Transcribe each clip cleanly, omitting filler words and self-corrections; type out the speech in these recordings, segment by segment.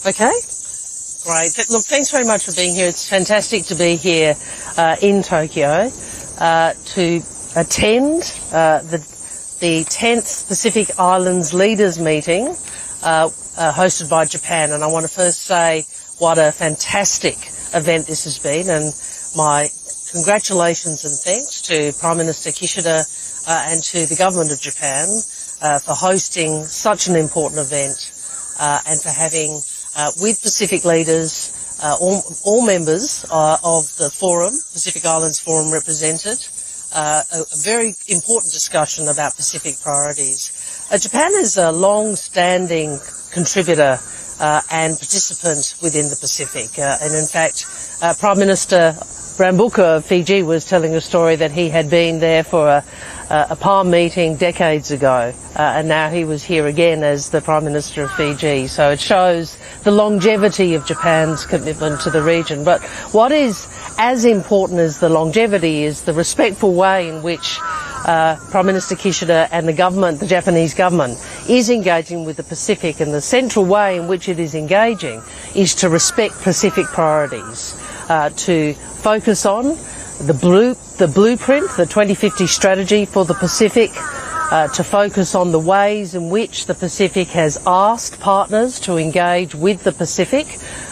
Okay. Great. Look, thanks very much for being here. It's fantastic to be here in Tokyo to attend the 10th Pacific Islands Leaders Meeting hosted by Japan. And I want to first say what a fantastic event this has been, and my congratulations and thanks to Prime Minister Kishida and to the government of Japan for hosting such an important event and for having, with Pacific leaders, all members of the forum, Pacific Islands Forum represented, a very important discussion about Pacific priorities. Japan is a long-standing contributor and participant within the Pacific. And in fact, Prime Minister Rambuka of Fiji was telling a story that he had been there for a palm meeting decades ago, and now he was here again as the Prime Minister of Fiji. So it shows the longevity of Japan's commitment to the region. But what is as important as the longevity is the respectful way in which Prime Minister Kishida and the government, the Japanese government, is engaging with the Pacific, and the central way in which it is engaging is to respect Pacific priorities, to focus on the blueprint, the 2050 strategy for the Pacific, to focus on the ways in which the Pacific has asked partners to engage with the Pacific,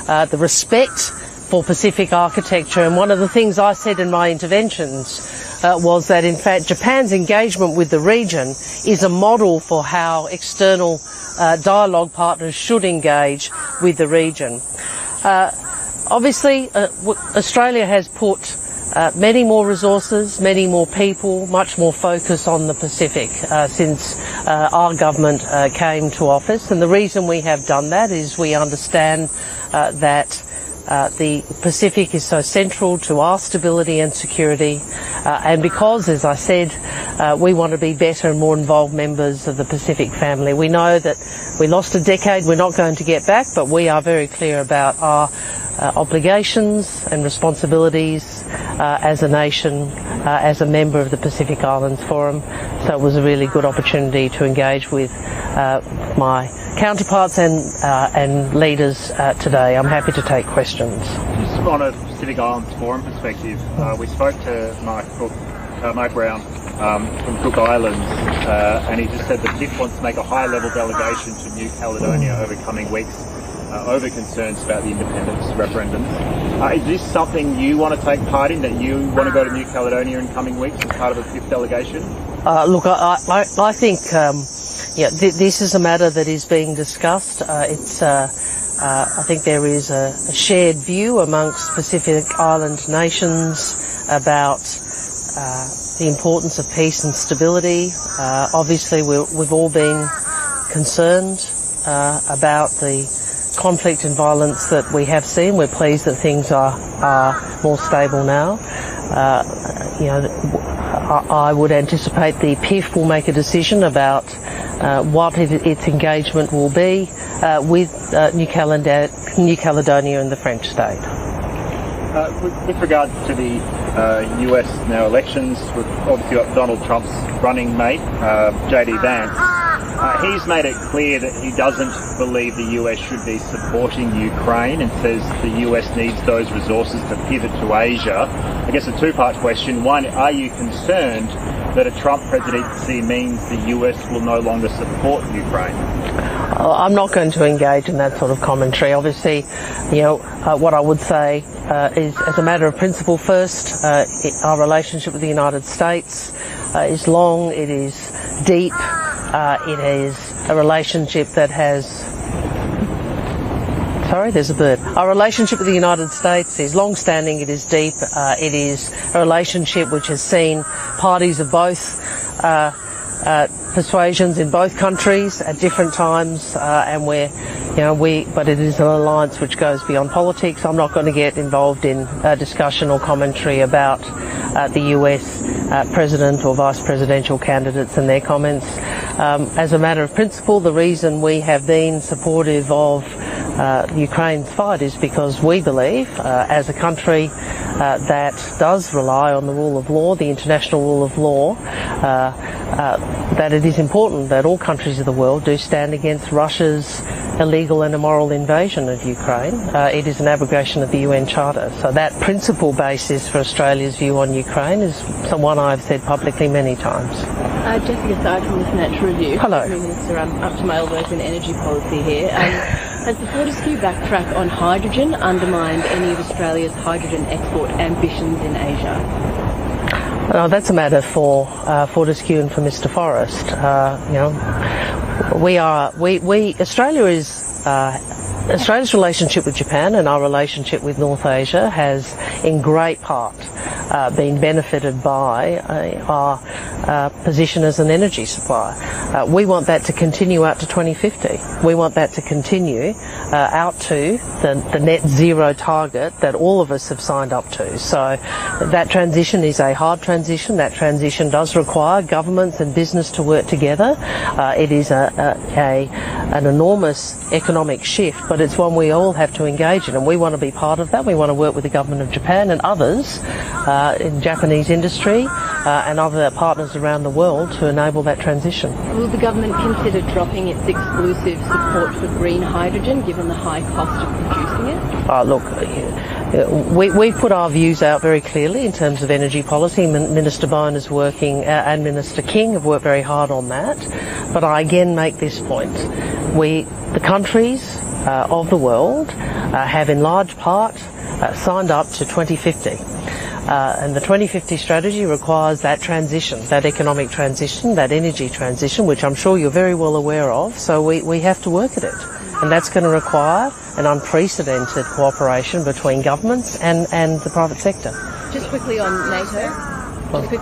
the respect for Pacific architecture. And one of the things I said in my interventions was that, in fact, Japan's engagement with the region is a model for how external dialogue partners should engage with the region. Obviously, Australia has put many more resources, many more people, much more focus on the Pacific since our government came to office. And the reason we have done that is we understand that the Pacific is so central to our stability and security, and because, as I said, we want to be better and more involved members of the Pacific family. We know that we lost a decade, we're not going to get back, but we are very clear about our obligations and responsibilities as a nation, as a member of the Pacific Islands Forum. So it was a really good opportunity to engage with my counterparts and leaders today. I'm happy to take questions. Just on a Pacific Islands Forum perspective, we spoke to Mark Brown from Cook Islands, and he just said that DIF wants to make a high-level delegation to New Caledonia over coming weeks over concerns about the independence referendum. Is this something you want to take part in, that you want to go to New Caledonia in coming weeks as part of a DIF delegation? Look, I think this is a matter that is being discussed. I think there is a shared view amongst Pacific Island nations about the importance of peace and stability. Obviously, we've all been concerned about the conflict and violence that we have seen. We're pleased that things are more stable now. I would anticipate the PIF will make a decision about what its engagement will be with New Caledonia and the French state. With regard to the US now elections, we've obviously got Donald Trump's running mate, J.D. Vance. He's made it clear that he doesn't believe the US should be supporting Ukraine, and says the US needs those resources to pivot to Asia. I guess a two-part question. One, are you concerned that a Trump presidency means the US will no longer support Ukraine? I'm not going to engage in that sort of commentary. Obviously, what I would say is, as a matter of principle first, our relationship with the United States is long, it is deep, it is a relationship that has... Sorry, there's a bird. Our relationship with the United States is long-standing, it is deep, it is a relationship which has seen parties of both persuasions in both countries at different times, and but it is an alliance which goes beyond politics. I'm not going to get involved in discussion or commentary about the US president or vice presidential candidates and their comments. As a matter of principle, the reason we have been supportive of Ukraine's fight is because we believe, as a country that does rely on the rule of law, the international rule of law, that it is important that all countries of the world do stand against Russia's illegal and immoral invasion of Ukraine. It is an abrogation of the UN Charter. So that principal basis for Australia's view on Ukraine is one I've said publicly many times. Jessica Side from the Financial Review. Hello. Minister, I'm up to my elbows in energy policy here. Has the Fortescue backtrack on hydrogen undermined any of Australia's hydrogen export ambitions in Asia? That's a matter for Fortescue and for Mr. Forrest. Australia's relationship with Japan and our relationship with North Asia has, in great part, been benefited by our position as an energy supplier. We want that to continue out to 2050. We want that to continue out to the net zero target that all of us have signed up to. So that transition is a hard transition. That transition does require governments and business to work together. It is an enormous economic shift, but it's one we all have to engage in, and we want to be part of that. We want to work with the government of Japan and others in Japanese industry and other partners around the world to enable that transition. Will the government consider dropping its exclusive support for green hydrogen given the high cost of producing it? We've put our views out very clearly in terms of energy policy. Minister Bowen is working and Minister King have worked very hard on that. But I again make this point. The countries of the world have in large part signed up to 2050. And the 2050 strategy requires that transition, that economic transition, that energy transition, which I'm sure you're very well aware of. So we have to work at it. And that's going to require an unprecedented cooperation between governments and the private sector. Just quickly on NATO. Okay,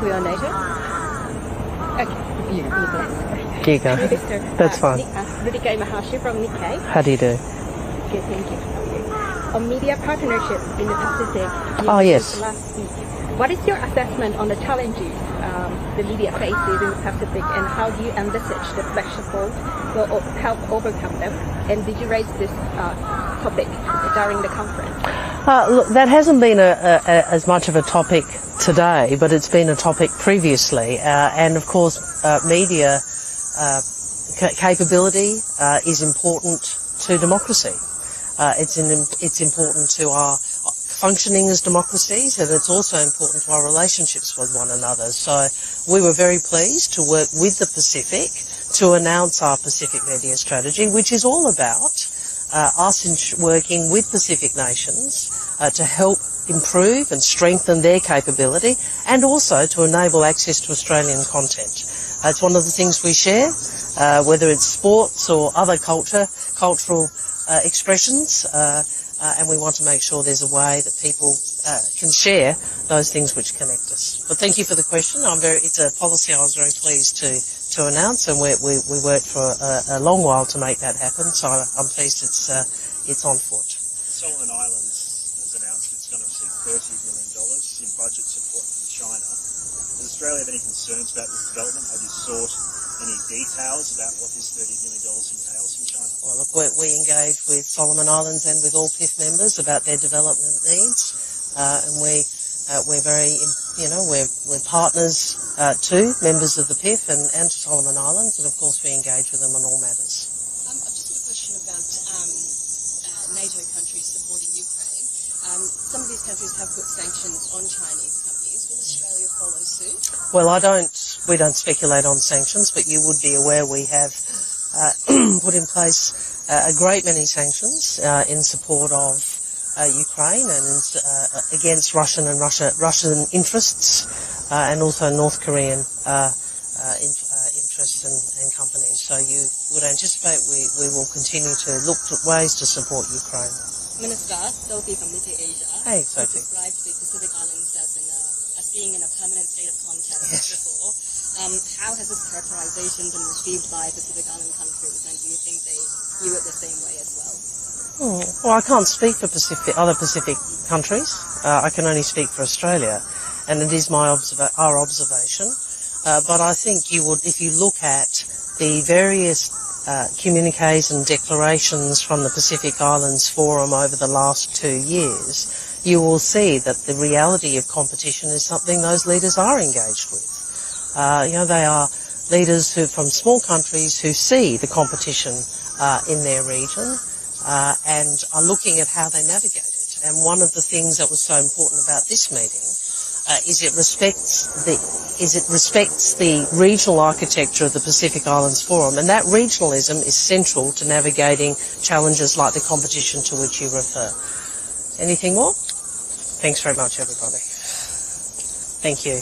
you go. Here you go. That's fine. Rudika Mahashi from Nikkei. How do you do? Good, thank you. On media partnership in the Pacific. Yes. Last week. What is your assessment on the challenges the media faces in the Pacific, and how do you envisage the flexible will help overcome them? And did you raise this topic during the conference? Look, that hasn't been as much of a topic today, but it's been a topic previously. And of course, media capability is important to democracy. It's important to our functioning as democracies, and it's also important to our relationships with one another. So we were very pleased to work with the Pacific to announce our Pacific Media Strategy, which is all about us working with Pacific nations to help improve and strengthen their capability, and also to enable access to Australian content. It's one of the things we share, whether it's sports or other cultural expressions, and we want to make sure there's a way that people can share those things which connect us. But thank you for the question. It's a policy I was very pleased to announce, and we worked for a long while to make that happen. So I'm pleased it's on foot. Solomon Islands has announced it's going to receive $30 million in budget support from China. Does Australia have any concerns about this development? Have you sought any details about what this $30 million entails from China? Well, look, we engage with Solomon Islands and with all PIF members about their development needs, and we're very, we're partners to members of the PIF and to Solomon Islands, and of course we engage with them on all matters. I've just got a question about NATO countries supporting Ukraine. Some of these countries have put sanctions on Chinese companies. Will Australia follow suit? Well, we don't speculate on sanctions, but you would be aware we have put in place a great many sanctions in support of Ukraine and against Russian interests, and also North Korean interests and companies. So you would anticipate we will continue to look at ways to support Ukraine. Minister, Sophie from Nikkei Asia. Hey, Sophie. Described the Pacific Islands as being in a permanent state of contest before. How has this characterization been received by Pacific Island countries, and do you think they view it the same way as well? Well, I can't speak for other Pacific countries. I can only speak for Australia, and it is our observation. But I think if you look at the various communiques and declarations from the Pacific Islands Forum over the last 2 years, you will see that the reality of competition is something those leaders are engaged with. They are leaders from small countries who see the competition in their region and are looking at how they navigate it. And one of the things that was so important about this meeting is it respects the regional architecture of the Pacific Islands Forum, and that regionalism is central to navigating challenges like the competition to which you refer. Anything more? Thanks very much, everybody. Thank you.